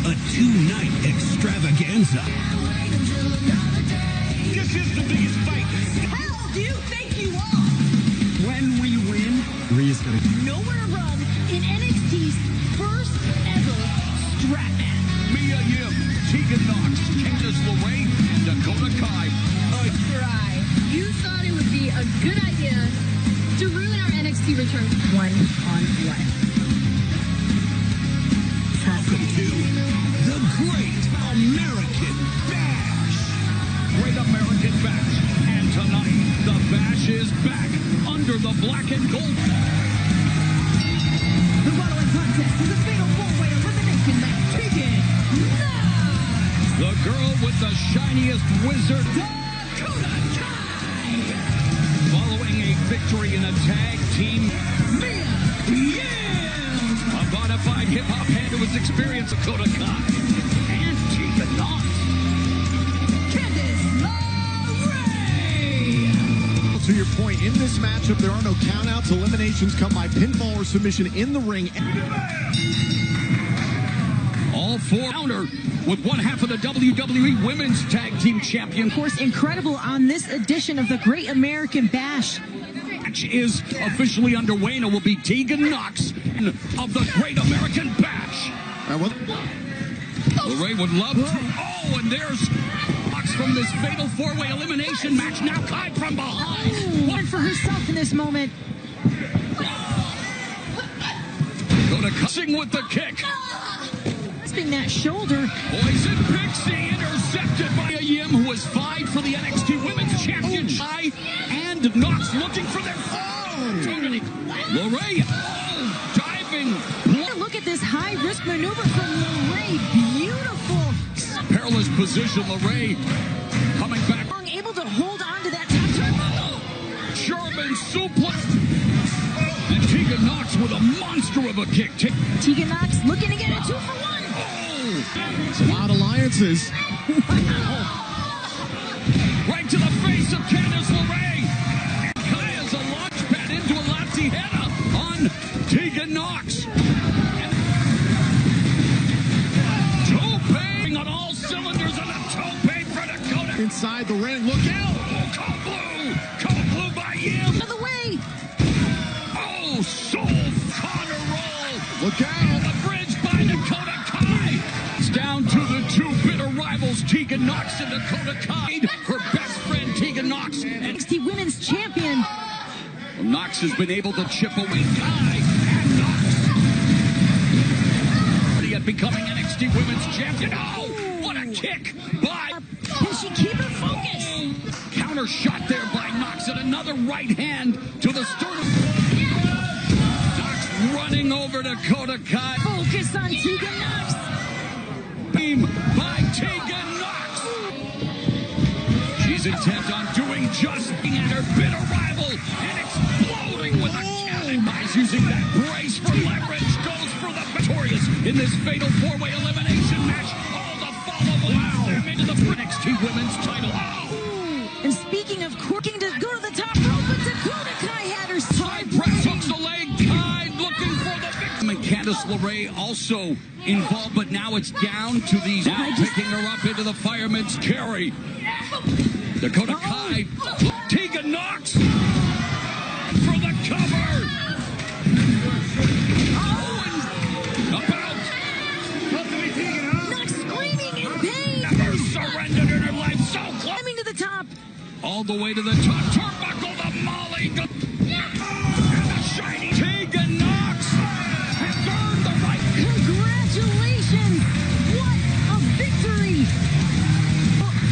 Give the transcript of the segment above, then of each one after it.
a two-night extravaganza. This is the biggest fight. Hell do you think you are? When we win, Rhea's gonna Nowhere to run in NXT's first ever strap match. Mia Yim, Tegan Nox, Candice LeRae, and Dakota Kai. Try. You thought it would be a good idea to ruin our NXT return one-on-one. Welcome to the Great American Bash. Great American Bash. And tonight, the Bash is back under the black and gold. The following contest is a fatal four-way elimination match. Tegan Nox. The girl with the shiniest wizard. Dakota Kai. Following a victory in a tag team. Mia Yim. A bona fide hip-hop head who has experienced Dakota Kai. And Tegan Nox. Candice LeRae. To your point, in this matchup, there are no countouts. Eliminations come by pinfall or submission in the ring. All four counter with one half of the WWE Women's Tag Team Champion. Of course, incredible on this edition of the Great American Bash. Match is officially underway, and it will be Tegan Nox of the Great American Bash. LeRae would love to. Oh, and there's Nox from this fatal four-way elimination match. Now Kai from behind. One for herself in this moment. Dakota cussing with the kick. Spin that shoulder. Poison Pixie intercepted by a Yim, who has vied for the NXT Women's Championship. Kai and Nox looking for their opportunity. LeRae diving. Look at this high-risk maneuver from LeRae. Beautiful. Perilous position. LeRae coming back. Able to hold on to that top turn. German suplex. And Tegan Nox with a monster of a kick. Tegan Nox looking to get a 2-for-1. Some odd alliances. Right to the face of Candice LeRae. Kai has a launch pad into a Latzi Henna on Tegan Nox. Tope on all cylinders and a tope for Dakota. Inside the ring, look out. Oh, cold blue by Yim. Out of the way. Oh, Soul Connor roll. Look out. The bridge by Dakota Kai. It's down to the two bitter rivals, Tegan Nox and Dakota Kai. Her best friend, Tegan Nox. And NXT Women's Champion. Nox has been able to chip away Kai and Nox. Yet becoming NXT Women's Champion. Oh, what a kick by. Can she keep her focus? Counter shot there by Nox and another right hand to the sternum. Nox running over Dakota Kai. Focus on Tegan Nox. Beam by Tegan Nox. She's intent on doing just at her bitter rival and exploding with a cannon. Guys using that brace for leverage goes for the victorious in this fatal four-way elimination match. All the follow them into the NXT Women's title. Oh. And speaking of corking to go to the top rope, but Dakota Kai had her High press hooks the leg. Kai looking for the victim. And Candice LeRae also involved, but now it's down to these. Now picking her up into the fireman's carry. Dakota Kai. Tegan Nox for the cover. Oh, and about. Nox screaming in pain. Never surrendered in her life. So close. Climbing to the top. All the way to the top. Turnbuckle, the Molly. And the shiny Tegan Nox has earned the right. Congratulations. What a victory.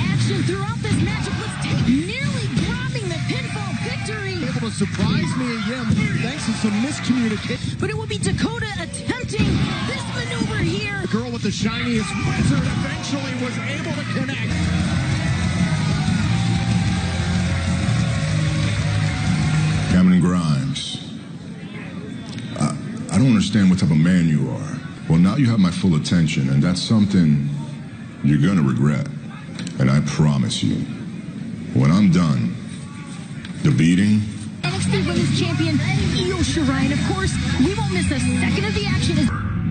Action throughout this matchup. Let's take nearly grabbing the pinfall victory. Able to surprise Mia Yim thanks to some miscommunication. But it would be Dakota attempting this maneuver here. The girl with the shiniest wizard eventually was able to connect. Cameron Grimes, I don't understand what type of man you are. Well, now you have my full attention, and that's something you're gonna regret. And I promise you, when I'm done, the beating. NXT Women's Champion Io Shirai, and of course, we won't miss a second of the action.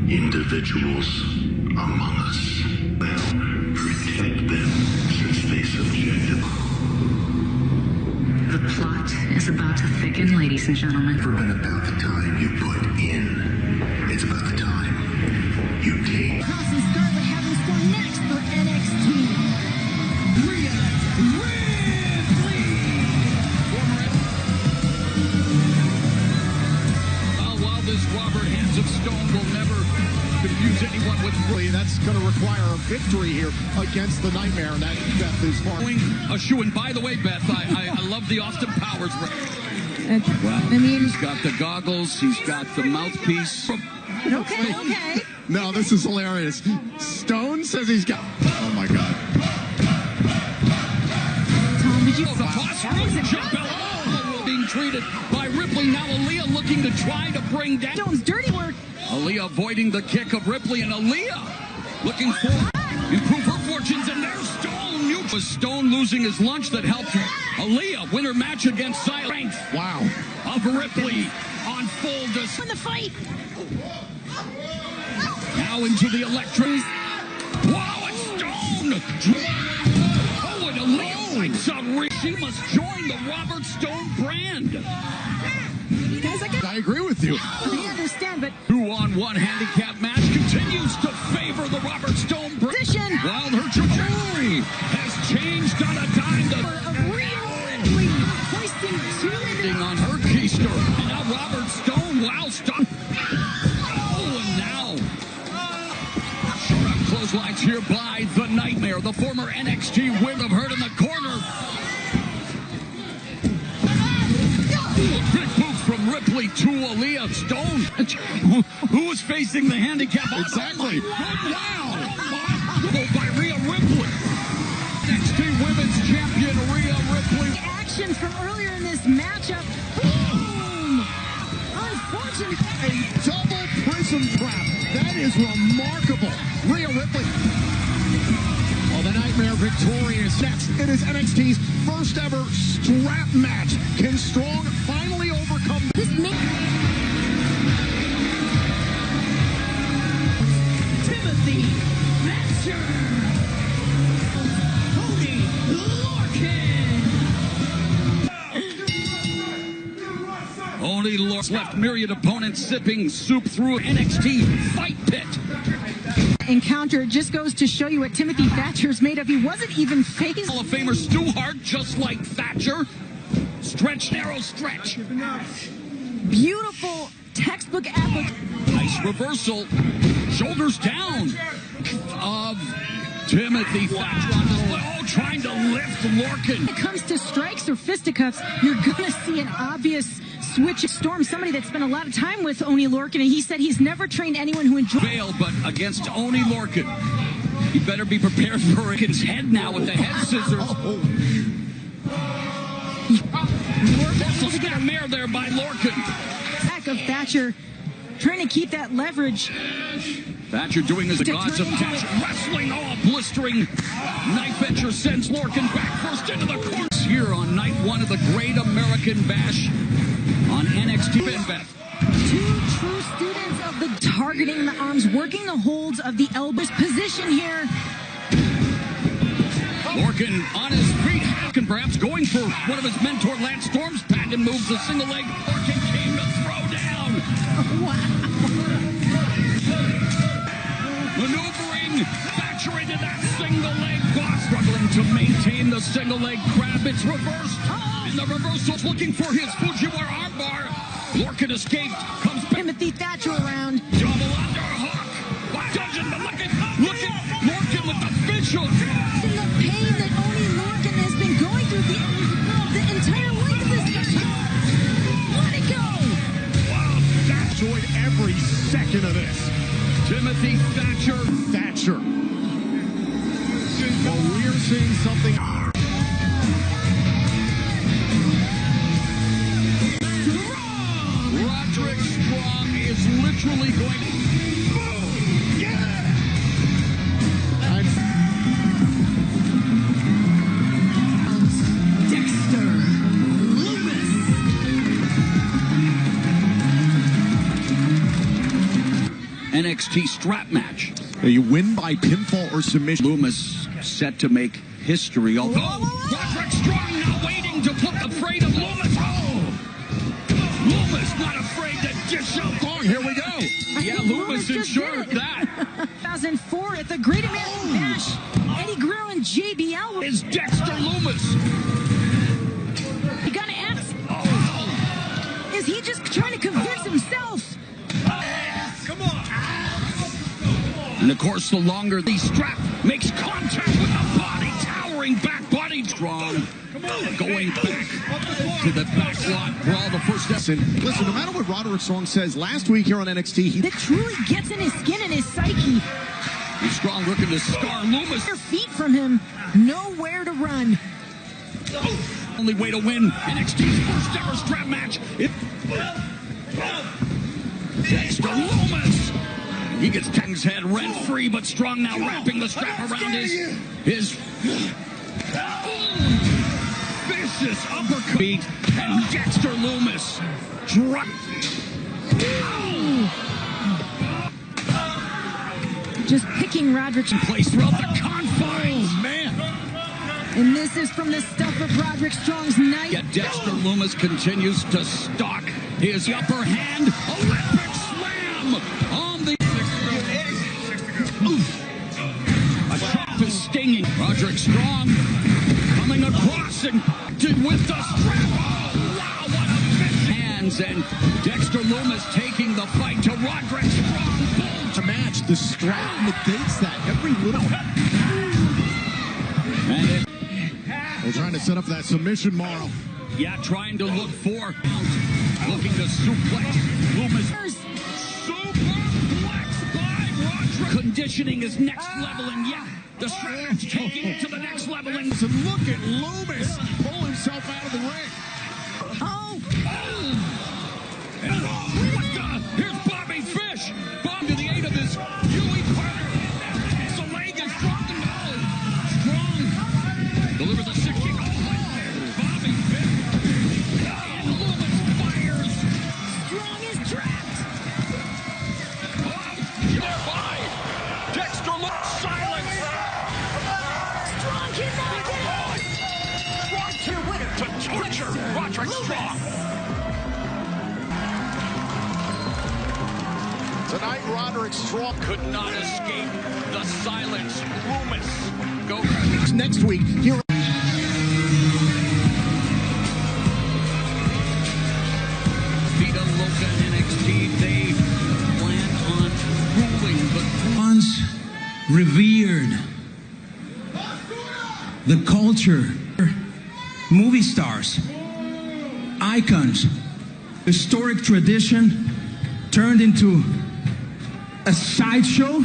Individuals among us. Well, protect them since they subjected. The plot is about to thicken, ladies and gentlemen. It's never been about the time you put in. It's about the time you take. Cross and Scarlett have in store next for NXT. Rhea Ripley. While this Robert Hands of Stone will never confuse anyone with That's going to require a victory here against the Nightmare, and that Beth is far. a shoe. And by the way, Beth, I love the Austin Powers. Well, I mean, He's got the goggles. He's got the mouthpiece. Okay. No, this is hilarious. Stone says he's got. Oh my God. Tom, did you The boss jump out. Being treated by Ripley. Now Aaliyah looking to try to bring down. Stone's dirty work? Aaliyah avoiding the kick of Ripley, and Aaliyah looking for improve her fortunes, and there's Stone. Was Stone losing his lunch that helped Aaliyah win her match against Silent. Wow. Of Ripley on full display. In the fight. Now into the electric. Wow, it's Stone. Oh, and Aaliyah lights out. She must join the Robert Stone brand. Guys, I agree with you. I understand, but 2-on-1 handicap match continues to favor the Robert Stone brand. position While her trajectory has changed on a dime. for a real Ripley hoisting two in On her keister. And now Robert Stone, wow, stop. Oh, and now short up clotheslines here by the Nightmare, the former NXT winner of Hurt in the corner. Big boots from Ripley to Aaliyah. Stone, who was facing the handicap. Exactly. Wow. By Rhea Ripley. NXT Women's Champion Rhea Ripley. action from earlier in this matchup. Boom! Unfortunate. A double prism trap. That is remarkable. Rhea Ripley. Oh, the Nightmare victorious. Next, it is NXT's first ever strap match. Can Strong finally overcome This may Timothy Thatcher. Cody Lorcan. Only left myriad opponents sipping soup through NXT Fight Pit. encounter just goes to show you what Timothy Thatcher's made of. He wasn't even phased. Hall of Famer Stu Hart, just like Thatcher. Stretch, narrow stretch. Beautiful textbook application. Nice reversal. Shoulders down of Timothy Thatcher. Oh, trying to lift Lorcan. When it comes to strikes or fisticuffs, you're going to see an obvious switch. Storm, somebody that spent a lot of time with Oni Lorcan, and he said he's never trained anyone who enjoys. Fail, but against Oni Lorcan. You better be prepared for Lorcan's head now with the head scissors. Muscle snare there by Lorcan. Back of Thatcher, trying to keep that leverage. Thatcher doing as the gods of Thatcher. Wrestling, oh, a blistering knife etcher sends Lorcan back first into the corner. Here on night one of the Great American Bash on NXT. Beth. Two true students of the targeting the arms, working the holds of the elbows. Position here. Lorcan on his feet, and perhaps going for one of his mentor Lance Storm's patent moves, a single leg. Lorcan came to throw down. Maneuvering, Thatcher into that single leg boss, struggling to maintain the single leg grab. It's reversed, and the reversal's looking for his Fujiwara armbar. Lorcan escaped, comes back. Timothy Thatcher around. Double underhook. By Dungeon, but look at Lorcan with the visual. And the pain that Oni Lorcan has been going through the entire length of this match. Let it go. Wow, enjoyed every second of this. Timothy Thatcher. Well, we're seeing something. Roderick Strong is literally going to... Boom! Yeah! Dexter Loomis. NXT strap match. You win by pinfall or submission. Loomis set to make history. Although Roderick Strong now waiting to put the freight of Loomis. Loomis not afraid to dish out. Here we go. Yeah, Loomis ensured that. 2004 at the Great American Bash. Eddie Guerrero and JBL Is Dexter Loomis. You gotta ask, is he just trying to convince himself? Come on. And of course, the longer the strap makes contact with the body, towering back body strong. Going back to the back lot brawl, the first step. Listen, no matter what Roderick Strong says, last week here on NXT, That truly gets in his skin and his psyche. He's strong looking to scar Loomis. Their feet from him, nowhere to run. Only way to win NXT's first ever strap match. Dexter Loomis. He gets Tang's head rent free, but Strong now wrapping the strap around his vicious uppercut. And Dexter Loomis drop. Just picking Roderick In place throughout the confines. Man. And this is from the stuff of Roderick Strong's night. Yet Dexter Loomis continues to stalk his upper hand. Olympic slam on the... A shot is stinging. Roderick Strong coming across and with the strap. Oh, wow, what a finish. Hands and Dexter Loomis taking the fight to Roderick Strong. to match, the strap negates that every little. And They're trying to set up that submission, Morrow. yeah, trying to look for, looking to suplex Loomis. Superplex by Roderick. Conditioning is next level, and yeah, the strat's taking it to the next level. And So look at Loomis pull himself out of the ring. Oh, and what the? Here's Bobby Fish. Bob to the aid of his Huey partner. The leg is dropped and Strong delivers a 60. Bobby Fish. And Loomis fires. Strong is trapped. Thereby, Dexter Loomis silence. Strong cannot get it. Strong to winner to torture Roderick Strong. Tonight, Roderick Strong Could not escape the silence. Loomis. Go. next week here. Vita Loca and NXT, they plan on ruling the once revered the culture, movie stars, icons, historic tradition turned into a sideshow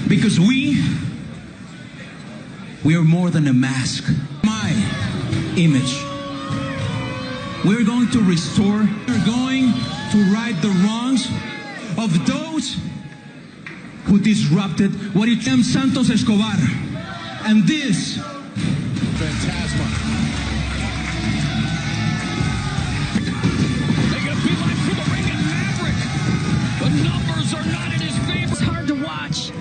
because we are more than a mask. My image. We're going to restore, we're going to right the wrongs of those who disrupted what it am Santos Escobar. And this Phantasma. They get a beeline through the ring and Maverick. The numbers are not in his favor. It's hard to watch.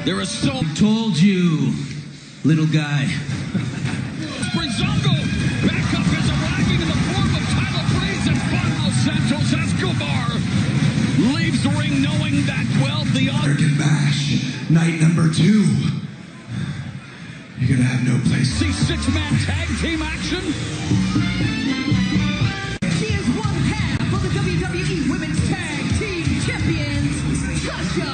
There is so told you, little guy. Brizongo. Backup is arriving in the form of Tyler Breeze and Juan Santos Escobar. Leaves the ring knowing that, well, the other. American Bash, night number 2. You're gonna have no place. See six-man tag team action. She is one half of the WWE Women's Tag Team Champions, Sasha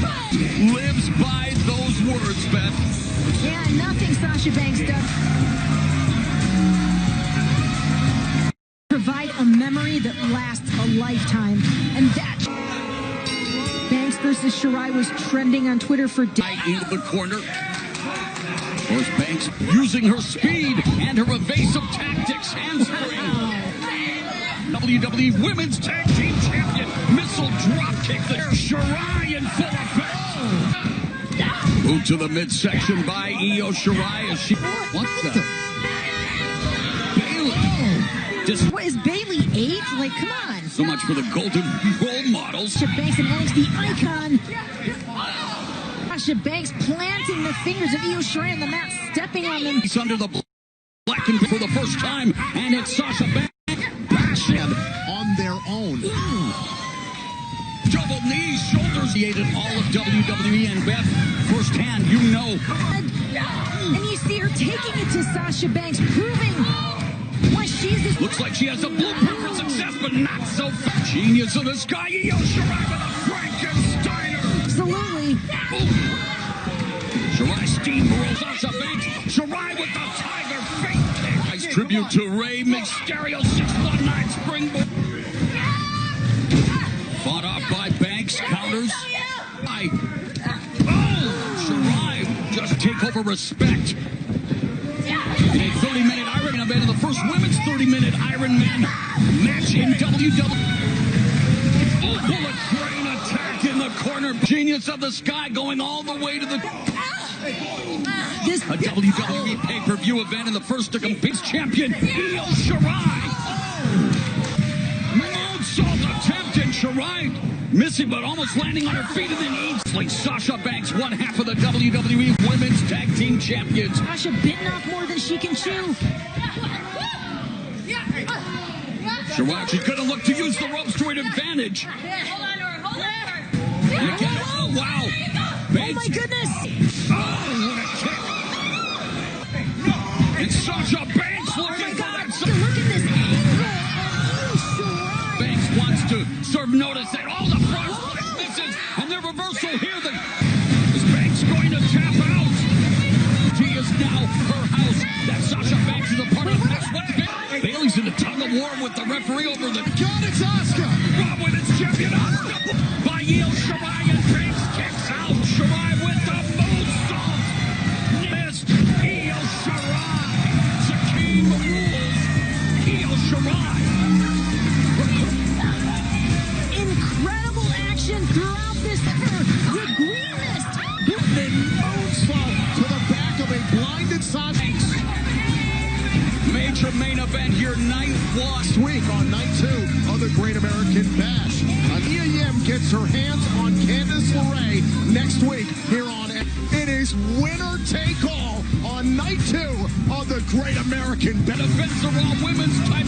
Banks. Lives by those words, Beth. Yeah, nothing Sasha Banks does. Provide a memory that lasts a lifetime. And that Banks versus Shirai was trending on Twitter for days. Right into the corner. Of course, Banks using her speed and her evasive tactics. Handspring. WWE Women's Tag Team Champion. Missile dropkick. There's Shirai in full effect. Moved to the midsection by Io Shirai as she... What the? Bailey. Just What is Bailey 8? Like, come on. So much for the golden role models. Sasha Banks, an NXT icon. Sasha Banks planting the fingers of Io Shirai on the mat, stepping on them. He's under the black and for the first time, and it's Sasha Banks. On their own. Double knees, shoulders. Created all of WWE, and Beth, firsthand, you know. And you see her taking it to Sasha Banks, proving why she's this. Looks like she has a blueprint for success, but not so fast. Genius of the sky, Io Shirai with a Frankensteiner. Absolutely. Shirai steamrolls Sasha Banks. Shirai with the tiger fake kick. Nice tribute to Rey Mysterio, 619 springboard. Fought off by Banks, counters. Shirai just take over respect. In a 30-minute Iron Man event, in the first women's 30-minute Iron Man match in WWE. Bullet train attack in the corner. Genius of the sky going all the way to the... A WWE pay-per-view event, in the first to compete champion, Io Shirai. Moonsault attempt, and Shirai missing, but almost landing on her feet, and then easily Sasha Banks, one half of the WWE Women's Tag Team Champions. Sasha bitten off more than she can chew. Shirai, she's going to look to use the ropes to her advantage. Hold on to her. Hold on to her. Oh, wow. Oh, my goodness. Oh, what a kick. And Sasha Banks looking for that. Look at this angle of Shirai. Banks wants to serve notice that all the front misses, and their reversal here. Is Banks going to tap out? She is now her house. That Sasha Banks is a part of the past. Bailey's in a tug of war with the referee over the... God, it's Asuka! Raw Women's Champion Asuka by Io Shirai, and Banks kicks out. Shirai with the moonsault. Missed. Io Shirai. Shaquem rules. Io Shirai. Incredible action throughout this. The green mist. Then moonsault to the back of a blinded Sasha. Major main event here, night one. Next week on night 2 of the Great American Bash. Nia Yim gets her hands on Candice LeRae next week here on... It is winner take all on night 2 of the Great American Bash. The Vince Raw Women's title.